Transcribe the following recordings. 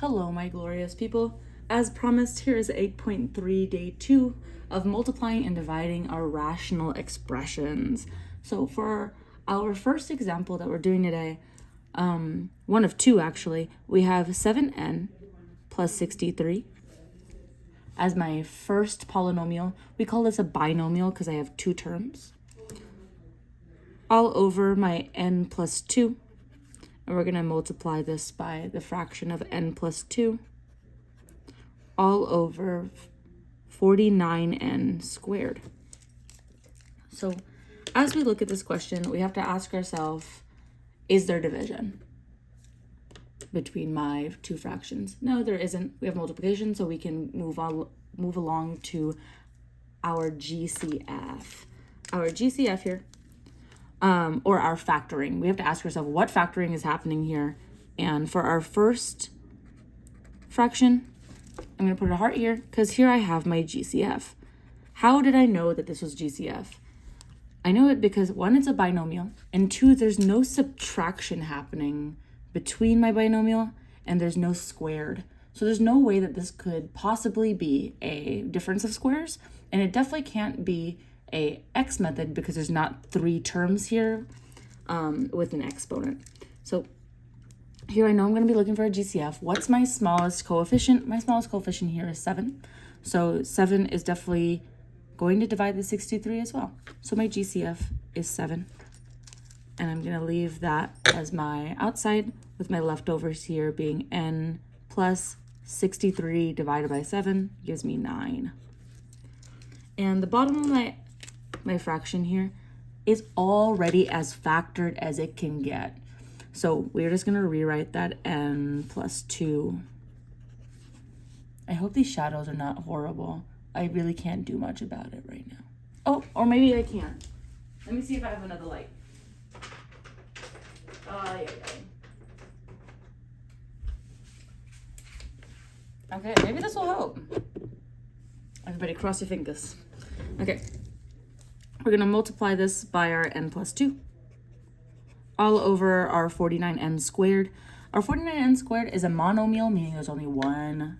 Hello, my glorious people. As promised, here is 8.3, day 2 of multiplying and dividing our rational expressions. So for our first example that we're doing today, one of two actually, we have 7n plus 63 as my first polynomial. We call this a binomial because I have two terms, all over my n plus 2. And we're going to multiply this by the fraction of n plus 2 all over 49n squared. So as we look at this question, we have to ask ourselves, is there division between my two fractions? No, there isn't. We have multiplication, so we can move along to our GCF. Our GCF here, or our factoring. We have to ask ourselves what factoring is happening here. And for our first fraction, I'm going to put a heart here because here I have my GCF. How did I know that this was GCF? I know it because 1, it's a binomial, and 2, there's no subtraction happening between my binomial, and there's no squared. So there's no way that this could possibly be a difference of squares, and it definitely can't be a x method because there's not 3 terms here with an exponent. So here I know I'm going to be looking for a GCF. What's my smallest coefficient? My smallest coefficient here is 7. So 7 is definitely going to divide the 63 as well. So my GCF is 7. And I'm going to leave that as my outside with my leftovers here being n plus 63 divided by 7 gives me 9. And the bottom of my fraction here is already as factored as it can get. So we're just going to rewrite that n plus 2. I hope these shadows are not horrible. I really can't do much about it right now. Oh, or maybe I can. Let me see if I have another light. Okay, maybe this will help. Everybody cross your fingers. Okay. We're going to multiply this by our n plus 2 all over our 49n squared. Our 49n squared is a monomial, meaning there's only one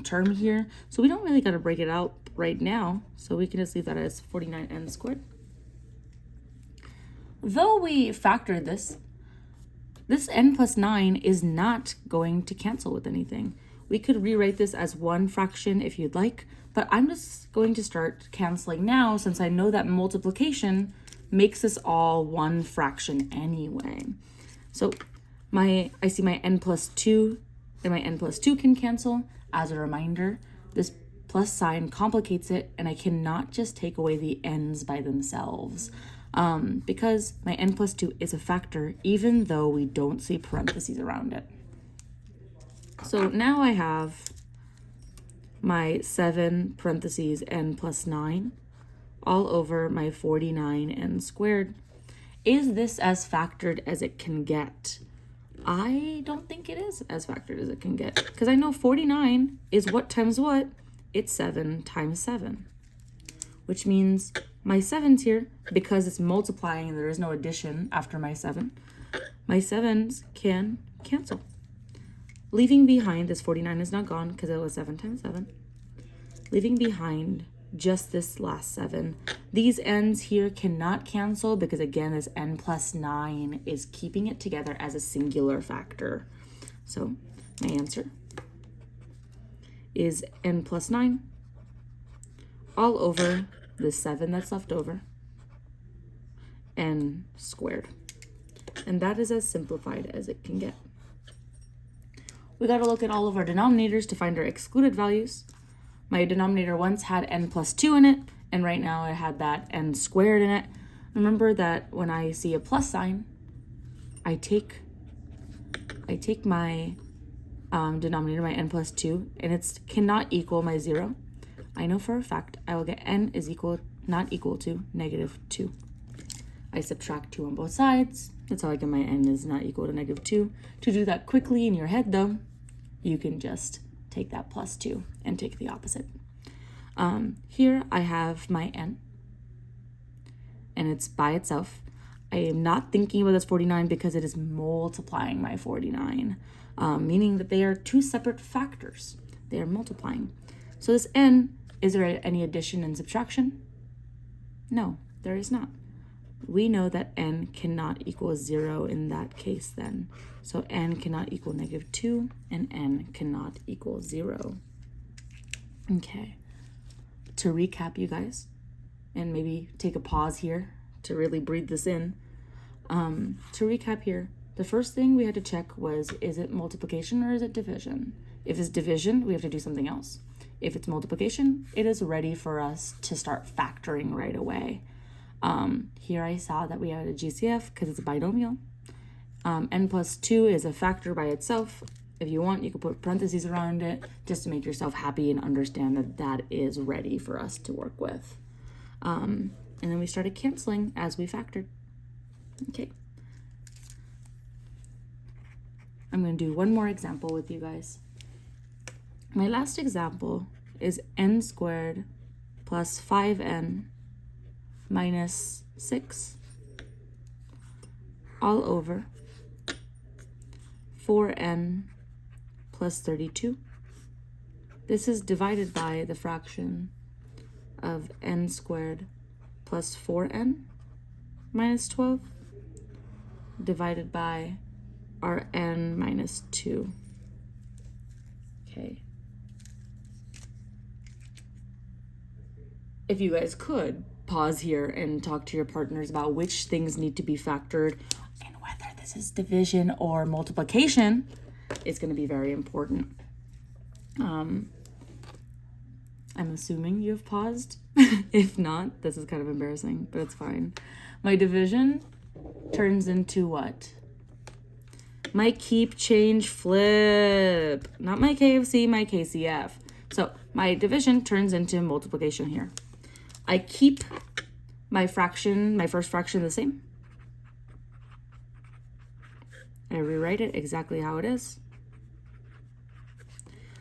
term here. So we don't really got to break it out right now. So we can just leave that as 49n squared. Though we factored this n plus 9 is not going to cancel with anything. We could rewrite this as one fraction if you'd like, but I'm just going to start canceling now since I know that multiplication makes this all one fraction anyway. So I see my n plus 2 and my n plus 2 can cancel. As a reminder, this plus sign complicates it, and I cannot just take away the n's by themselves because my n plus 2 is a factor even though we don't see parentheses around it. So now I have my 7 parentheses n plus 9 all over my 49n squared. Is this as factored as it can get? I don't think it is as factored as it can get because I know 49 is what times what? It's 7 times 7, which means my 7's here, because it's multiplying and there is no addition after my 7, my 7's can cancel. Leaving behind, this 49 is not gone because it was 7 times 7. Leaving behind just this last 7. These n's here cannot cancel because, again, this n plus 9 is keeping it together as a singular factor. So my answer is n plus 9 all over the 7 that's left over, n squared. And that is as simplified as it can get. We got to look at all of our denominators to find our excluded values. My denominator once had n plus 2 in it, and right now I had that n squared in it. Remember that when I see a plus sign, I take my denominator, my n plus 2, and it cannot equal my 0. I know for a fact I will get n is not equal to negative 2. I subtract 2 on both sides. That's how I get my n is not equal to negative 2. To do that quickly in your head, though, you can just take that plus 2 and take the opposite. Here I have my n, and it's by itself. I am not thinking about this 49 because it is multiplying my 49. meaning that they are two separate factors. They are multiplying. So this n, is there any addition and subtraction? No, there is not. We know that n cannot equal 0 in that case then. So n cannot equal -2 and n cannot equal 0. Okay. To recap, you guys, and maybe take a pause here to really breathe this in. To recap here, the first thing we had to check was, is it multiplication or is it division? If it's division, we have to do something else. If it's multiplication, it is ready for us to start factoring right away. Here I saw that we had a GCF because it's a binomial. N plus 2 is a factor by itself. If you want, you could put parentheses around it just to make yourself happy and understand that that is ready for us to work with. And then we started canceling as we factored. Okay. I'm going to do one more example with you guys. My last example is n squared plus 5n minus 6 all over 4n plus 32. This is divided by the fraction of n squared plus 4n minus 12 divided by our n minus 2. Okay. If you guys could pause here and talk to your partners about which things need to be factored and whether this is division or multiplication, it's going to be very important. I'm assuming you've paused. If not, this is kind of embarrassing, but it's fine. My division turns into what? My keep, change, flip. Not my KFC, my KCF. So my division turns into multiplication here. I keep my fraction, my first fraction the same. I rewrite it exactly how it is.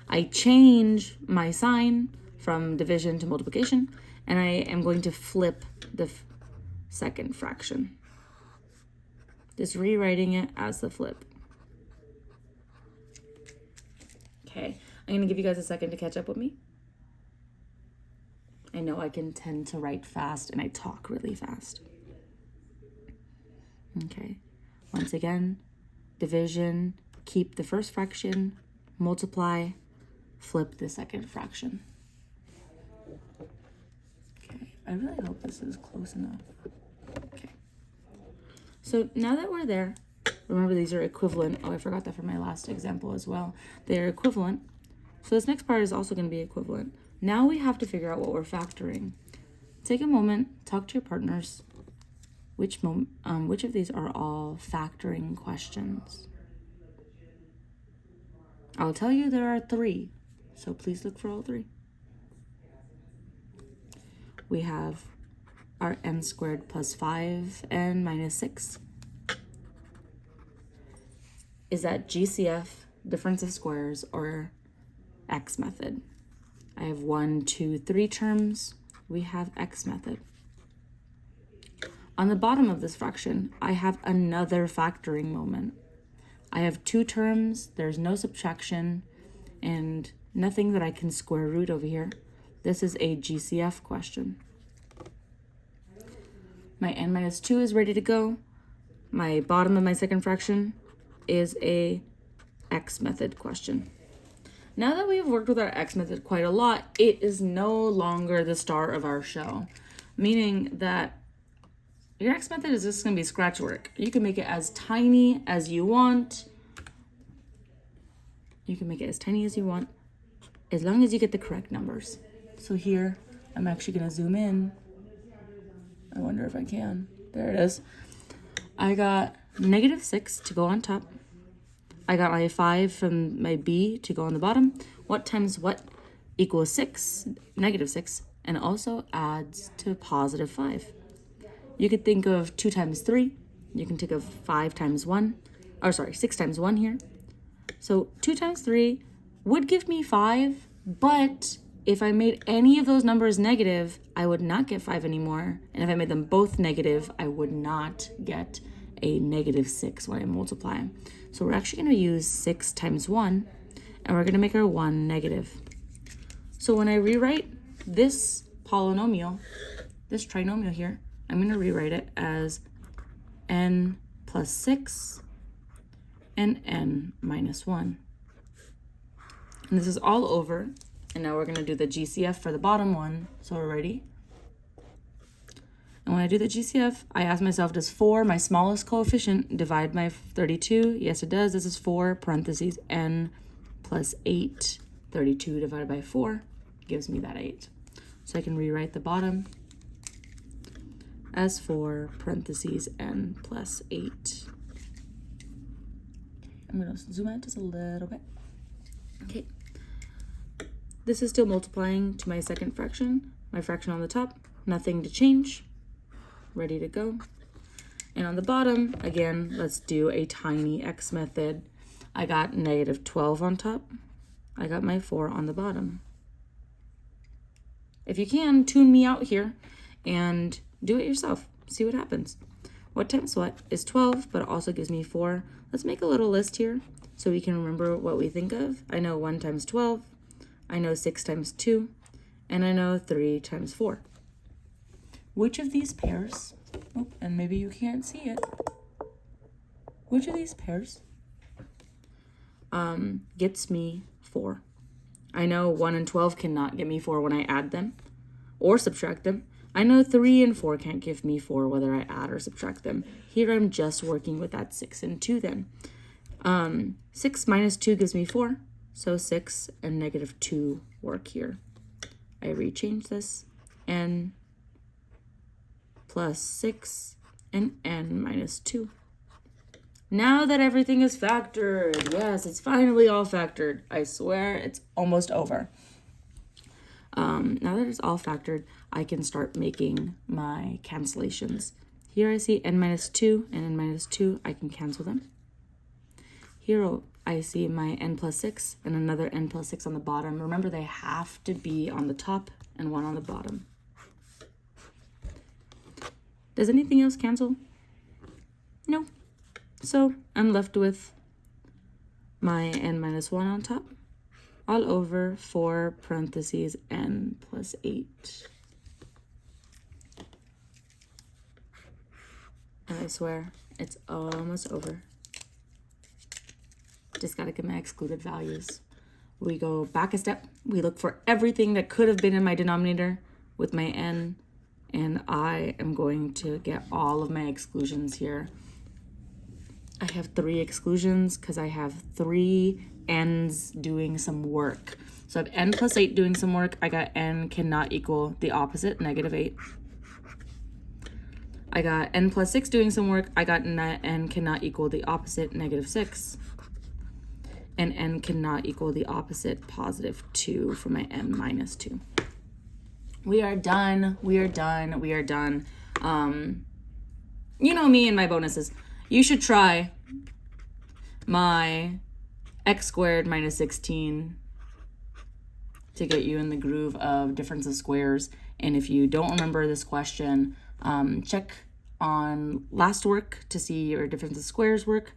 I change my sign from division to multiplication, and I am going to flip the second fraction. Just rewriting it as the flip. Okay, I'm going to give you guys a second to catch up with me. I know I can tend to write fast and I talk really fast. Okay, once again, division, keep the first fraction, multiply, flip the second fraction. Okay, I really hope this is close enough. Okay, so now that we're there, remember these are equivalent. Oh, I forgot that from my last example as well. They're equivalent. So this next part is also going to be equivalent. Now we have to figure out what we're factoring. Take a moment, talk to your partners. Which of these are all factoring questions? I'll tell you there are 3, so please look for all 3. We have our n squared plus 5n minus 6. Is that GCF, difference of squares, or X method? I have 1, 2, 3 terms. We have X method. On the bottom of this fraction, I have another factoring moment. I have 2 terms, there's no subtraction, and nothing that I can square root over here. This is a GCF question. My n minus 2 is ready to go. My bottom of my second fraction is a X method question. Now that we've worked with our X method quite a lot, it is no longer the star of our show, meaning that your X method is just going to be scratch work. You can make it as tiny as you want. You can make it as tiny as you want, as long as you get the correct numbers. So here, I'm actually going to zoom in. I wonder if I can. There it is. I got -6 to go on top. I got my 5 from my B to go on the bottom. What times what equals 6, -6, and also adds to +5. You could think of 2 times 3. You can think of 5 times 1. 6 times 1 here. So 2 times 3 would give me 5, but if I made any of those numbers negative, I would not get 5 anymore. And if I made them both negative, I would not get a negative 6 when I multiply. So we're actually going to use 6 times 1, and we're going to make our 1 negative. So when I rewrite this polynomial, this trinomial here, I'm going to rewrite it as n plus 6 and n minus 1. And this is all over. And now we're going to do the GCF for the bottom one. So we're ready. And when I do the GCF, I ask myself, does 4, my smallest coefficient, divide by 32? Yes, it does. This is 4 parentheses n plus 8. 32 divided by 4 gives me that 8. So I can rewrite the bottom as 4 parentheses n plus 8. I'm going to zoom out just a little bit. Okay. This is still multiplying to my second fraction. My fraction on the top, nothing to change. Ready to go. And on the bottom, again, let's do a tiny x method. I got negative 12 on top. I got my 4 on the bottom. If you can, tune me out here and do it yourself. See what happens. What times what is 12, but it also gives me 4. Let's make a little list here so we can remember what we think of. I know 1 times 12. I know 6 times 2. And I know 3 times 4. Which of these pairs, oh, and maybe you can't see it, which of these pairs gets me 4? I know 1 and 12 cannot get me 4 when I add them or subtract them. I know 3 and 4 can't give me 4 whether I add or subtract them. Here I'm just working with that 6 and 2 then. 6 minus 2 gives me 4, so 6 and negative 2 work here. I rechange this, n plus 6 and n minus 2. Now that everything is factored, yes, it's finally all factored. I swear it's almost over. Now that it's all factored, I can start making my cancellations. Here I see n minus 2 and n minus 2. I can cancel them. Here I see my n plus 6 and another n plus 6 on the bottom. Remember, they have to be on the top and one on the bottom. Does anything else cancel? No. So I'm left with my n minus 1 on top, all over 4 parentheses n plus 8. And I swear, it's almost over. Just gotta get my excluded values. We go back a step. We look for everything that could have been in my denominator with my n, and I am going to get all of my exclusions here. I have 3 exclusions because I have 3 n's doing some work. So I have n plus 8 doing some work. I got n cannot equal the opposite, negative 8. I got n plus 6 doing some work. I got n cannot equal the opposite, negative 6. And n cannot equal the opposite, positive 2 for my n minus 2. We are done. We are done. We are done. You know me and my bonuses. You should try my x squared minus 16 to get you in the groove of difference of squares. And if you don't remember this question, check on last work to see your difference of squares work.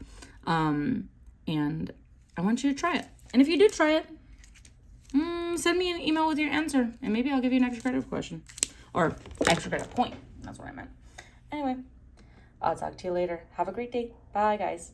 And I want you to try it. And if you do try it, send me an email with your answer, and maybe I'll give you an extra credit question. Or extra credit point. That's what I meant. Anyway, I'll talk to you later. Have a great day. Bye, guys.